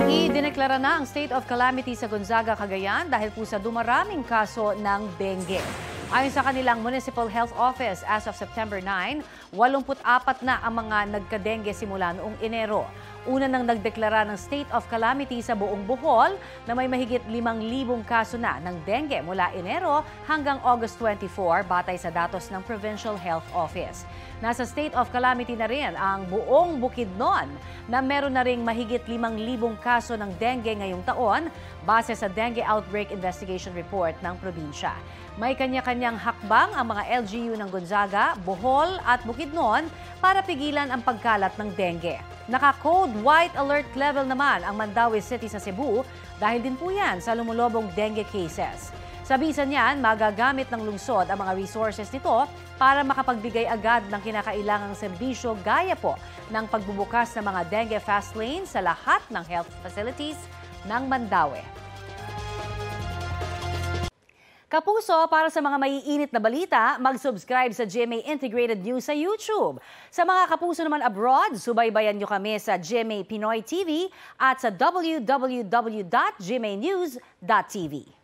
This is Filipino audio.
Idineklara na ang state of calamity sa Gonzaga, Cagayan dahil po sa dumaraming kaso ng dengue. Ayon sa kanilang Municipal Health Office, as of September 9, 84 na ang mga nagka-dengue simula noong Enero. Una nang nagdeklara ng state of calamity sa buong Bohol na may mahigit 5,000 kaso na ng dengue mula Enero hanggang August 24 batay sa datos ng Provincial Health Office. Nasa state of calamity na rin ang buong Bukidnon na meron na ring mahigit 5,000 kaso ng dengue ngayong taon base sa Dengue Outbreak Investigation Report ng probinsya. May kanya-kanyang hakbang ang mga LGU ng Gonzaga, Bohol at Bukidnon para pigilan ang pagkalat ng dengue. Naka-code white alert level naman ang Mandaue City sa Cebu dahil din po yan sa lumulobong dengue cases. Sa bisa niyan, magagamit ng lungsod ang mga resources nito para makapagbigay agad ng kinakailangang serbisyo gaya po ng pagbubukas ng mga dengue fast lanes sa lahat ng health facilities ng Mandaue. Kapuso, para sa mga maiinit na balita, mag-subscribe sa GMA Integrated News sa YouTube. Sa mga kapuso naman abroad, subaybayan nyo kami sa GMA Pinoy TV at sa www.gmanews.tv.